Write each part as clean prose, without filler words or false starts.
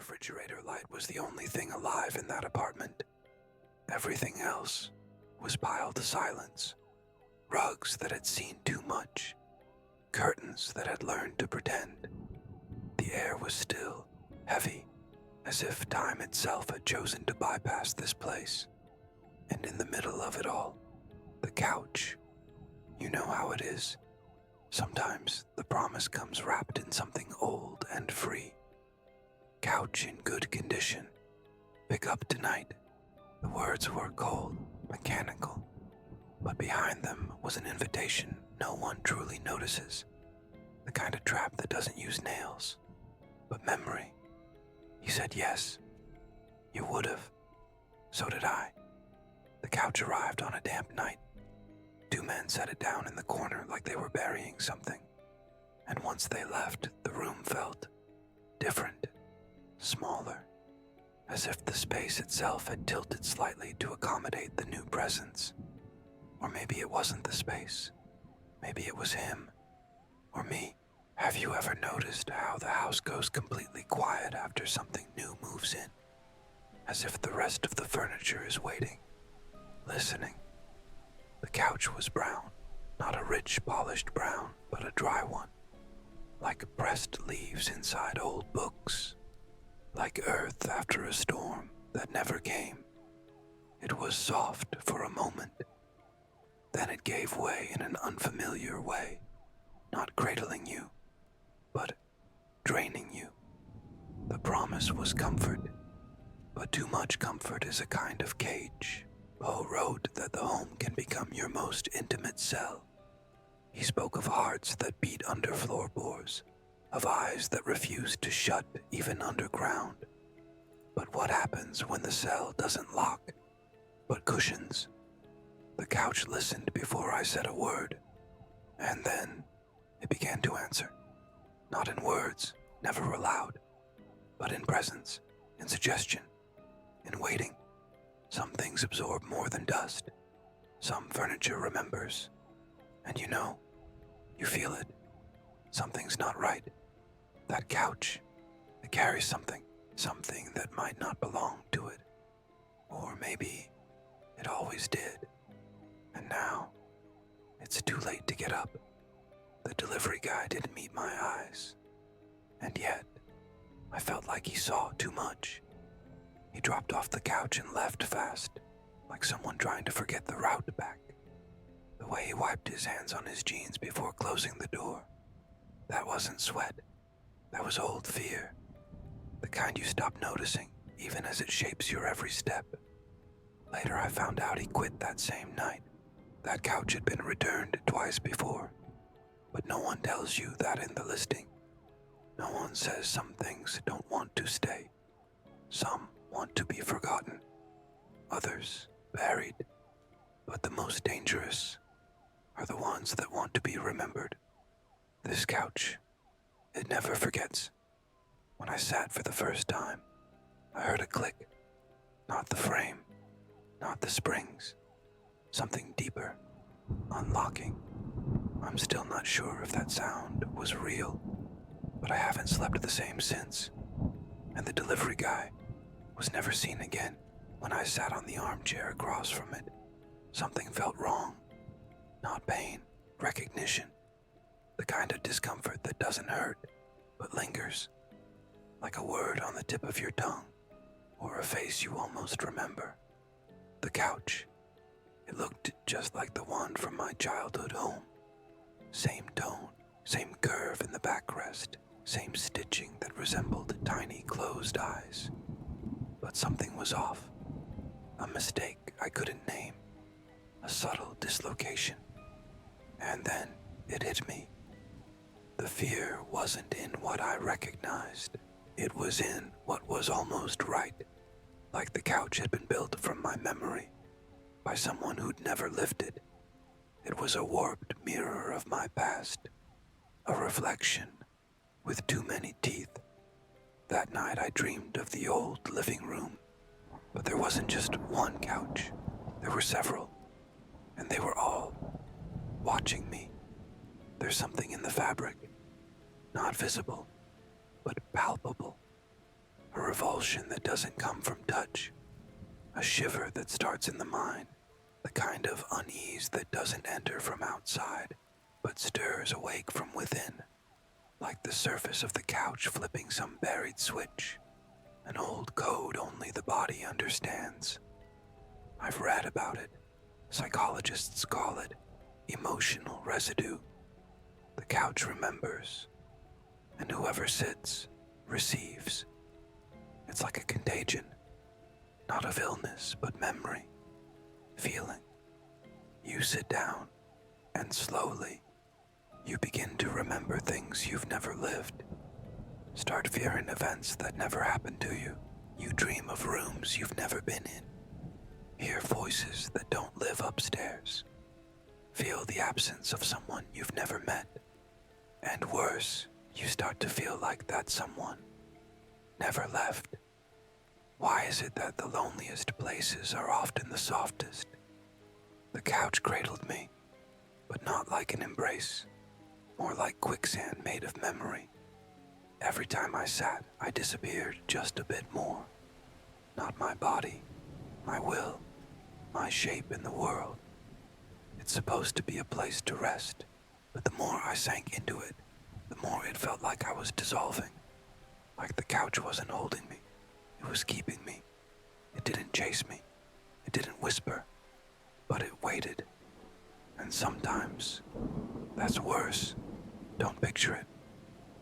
refrigerator light was the only thing alive in that apartment. Everything else was piled to silence. Rugs that had seen too much. Curtains that had learned to pretend. The air was still, heavy, as if time itself had chosen to bypass this place. And in the middle of it all, the couch. You know how it is. Sometimes the promise comes wrapped in something old and free. Couch in good condition. Pick up tonight. The words were cold, mechanical, but behind them was an invitation no one truly notices. The kind of trap that doesn't use nails, but memory. You said yes. You would have. So did I. The couch arrived on a damp night. 2 men set it down in the corner like they were burying something. And once they left, the room felt different, smaller, as if the space itself had tilted slightly to accommodate the new presence. Or maybe it wasn't the space. Maybe it was him. Or me. Have you ever noticed how the house goes completely quiet after something new moves in? As if the rest of the furniture is waiting, listening. The couch was brown, not a rich, polished brown, but a dry one. Like pressed leaves inside old books. Like earth after a storm that never came. It was soft for a moment. Then it gave way in an unfamiliar way, not cradling you, but draining you. The promise was comfort, but too much comfort is a kind of cage. Poe wrote that the home can become your most intimate cell. He spoke of hearts that beat under floorboards, of eyes that refuse to shut even underground. But what happens when the cell doesn't lock, but cushions? The couch listened before I said a word, and then it began to answer. Not in words, never aloud, but in presence, in suggestion, in waiting. Some things absorb more than dust. Some furniture remembers. And you feel it. Something's not right. That couch, it carries something that might not belong to it. Or maybe it always did. And now, it's too late to get up. The delivery guy didn't meet my eyes. And yet, I felt like he saw too much. He dropped off the couch and left fast, like someone trying to forget the route back. The way he wiped his hands on his jeans before closing the door. That wasn't sweat. That was old fear. The kind you stop noticing, even as it shapes your every step. Later I found out he quit that same night. That couch had been returned twice before. But no one tells you that in the listing. No one says some things don't want to stay. Some want to be forgotten. Others buried. But the most dangerous are the ones that want to be remembered. This couch, it never forgets. When I sat for the first time, I heard a click. Not the frame, not the springs. Something deeper, unlocking. I'm still not sure if that sound was real, but I haven't slept the same since. And the delivery guy was never seen again. When I sat on the armchair across from it, something felt wrong. Not pain, recognition. The kind of discomfort that doesn't hurt, but lingers. Like a word on the tip of your tongue, or a face you almost remember. The couch. It looked just like the one from my childhood home. Same tone, same curve in the backrest, same stitching that resembled tiny closed eyes. But something was off. A mistake I couldn't name. A subtle dislocation. And then it hit me. The fear wasn't in what I recognized. It was in what was almost right. Like the couch had been built from my memory. By someone who'd never lived it. It was a warped mirror of my past. A reflection with too many teeth. That night I dreamed of the old living room. But there wasn't just one couch. There were several. And they were all watching me. There's something in the fabric. Not visible, but palpable. A revulsion that doesn't come from touch, a shiver that starts in the mind, the kind of unease that doesn't enter from outside, but stirs awake from within, like the surface of the couch flipping some buried switch, an old code only the body understands. I've read about it. Psychologists call it emotional residue. The couch remembers, and whoever sits receives. It's like a contagion, not of illness, but memory, feeling. You sit down, and slowly, you begin to remember things you've never lived. Start fearing events that never happened to you. You dream of rooms you've never been in. Hear voices that don't live upstairs. Feel the absence of someone you've never met. And worse, you start to feel like that someone never left. Why is it that the loneliest places are often the softest? The couch cradled me, but not like an embrace, more like quicksand made of memory. Every time I sat, I disappeared just a bit more. Not my body, my will, my shape in the world. It's supposed to be a place to rest, but the more I sank into it, the more it felt like I was dissolving. Like the couch wasn't holding me, it was keeping me. It didn't chase me, it didn't whisper, but it waited. And sometimes, that's worse. Don't picture it.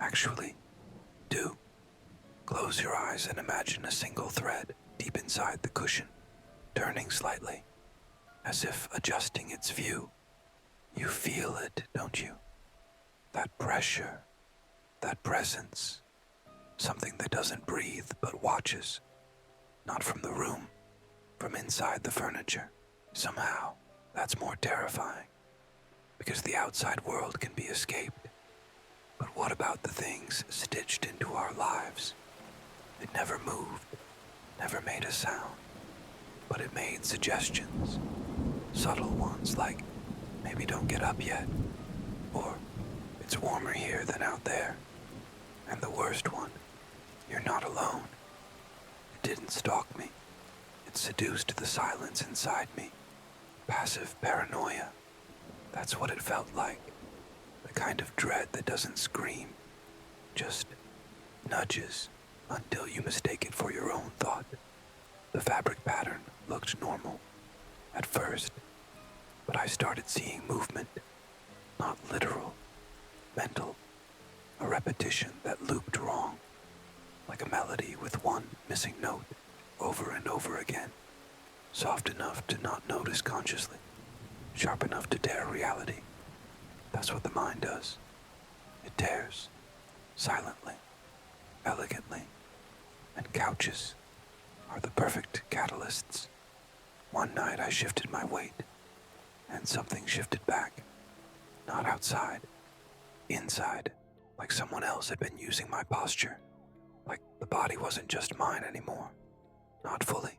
Actually, do. Close your eyes and imagine a single thread deep inside the cushion, turning slightly, as if adjusting its view. You feel it, don't you? That pressure, that presence, something that doesn't breathe but watches, not from the room, from inside the furniture. Somehow, that's more terrifying, because the outside world can be escaped. But what about the things stitched into our lives? It never moved, never made a sound, but it made suggestions, subtle ones like, maybe don't get up yet, or it's warmer here than out there. And the worst one, you're not alone. It didn't stalk me. It seduced the silence inside me. Passive paranoia. That's what it felt like. The kind of dread that doesn't scream, just nudges until you mistake it for your own thought. The fabric pattern looked normal at first, but I started seeing movement, not literal, mental, a repetition that looped wrong, like a melody with one missing note over and over again, soft enough to not notice consciously, sharp enough to tear reality. That's what the mind does. It tears, silently, elegantly, and couches are the perfect catalysts. One night I shifted my weight, and something shifted back, not outside, inside, like someone else had been using my posture, like the body wasn't just mine anymore, not fully.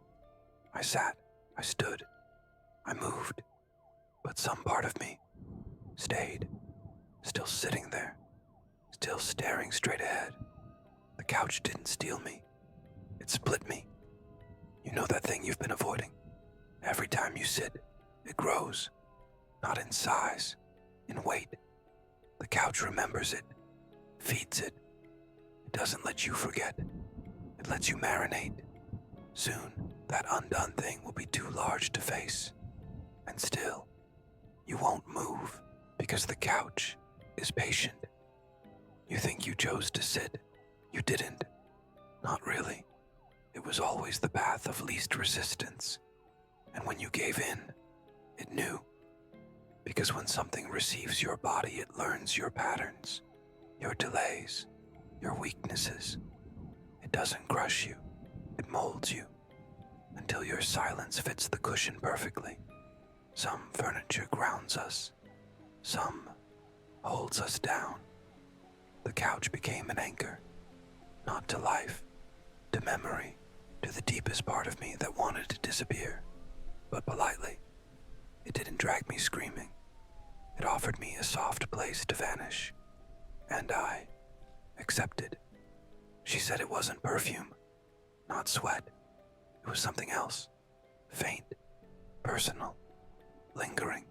I sat, I stood, I moved, but some part of me stayed, still sitting there, still staring straight ahead. The couch didn't steal me. It split me. You know that thing you've been avoiding? Every time you sit, it grows. Not in size, in weight. The couch remembers it, feeds it. It doesn't let you forget. It lets you marinate. Soon, that undone thing will be too large to face. And still, you won't move. Because the couch is patient. You think you chose to sit. You didn't. Not really. It was always the path of least resistance. And when you gave in, it knew. Because when something receives your body, it learns your patterns, your delays, your weaknesses. It doesn't crush you. It molds you until your silence fits the cushion perfectly. Some furniture grounds us. Some holds us down. The couch became an anchor, not to life, to memory, to the deepest part of me that wanted to disappear, but politely. It didn't drag me screaming. It offered me a soft place to vanish, and I accepted. She said it wasn't perfume, Not sweat. It was something else. Faint, personal, lingering,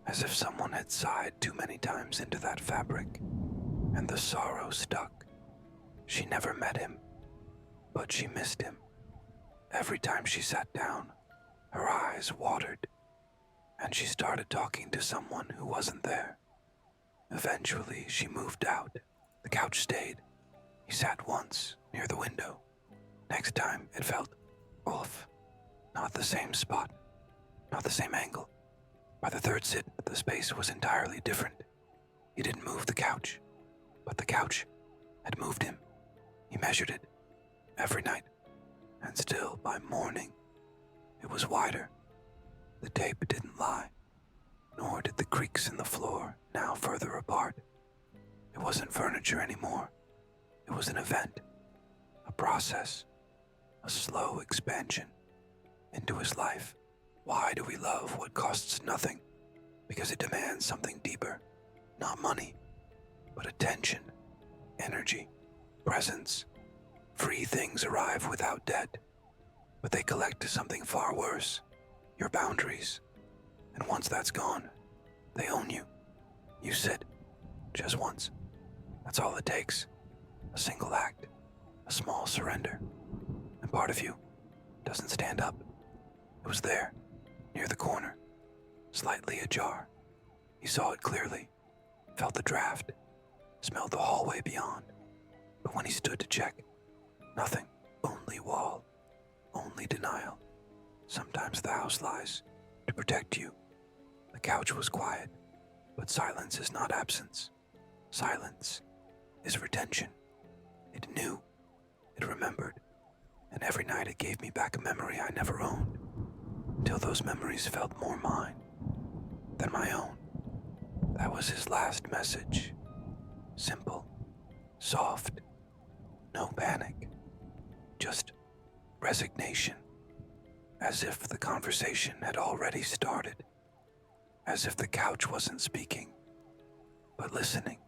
as if someone had sighed too many times into that fabric, and the sorrow stuck. She never met him, but she missed him. Every time she sat down, her eyes watered, and she started talking to someone who wasn't there. Eventually, she moved out. The couch stayed. He sat once, near the window. Next time, it felt off. Not the same spot, not the same angle. By the third sit, the space was entirely different. He didn't move the couch, but the couch had moved him. He measured it every night, and still by morning, it was wider. The tape didn't lie, nor did the creaks in the floor now further apart. It wasn't furniture anymore. It was an event, a process, a slow expansion into his life. Why do we love what costs nothing? Because it demands something deeper. Not money, but attention, energy, presence. Free things arrive without debt, but they collect to something far worse, your boundaries. And once that's gone, they own you. You sit, just once. That's all it takes. A single act, a small surrender. And part of you doesn't stand up. It was there, near the corner, slightly ajar. He saw it clearly, felt the draft, smelled the hallway beyond. But when he stood to check, nothing, only wall, only denial. Sometimes the house lies to protect you. The couch was quiet, but silence is not absence. Silence is retention. It knew, it remembered, and every night it gave me back a memory I never owned, until those memories felt more mine than my own. That was his last message. Simple, soft, no panic, just resignation, as if the conversation had already started, as if the couch wasn't speaking, but listening.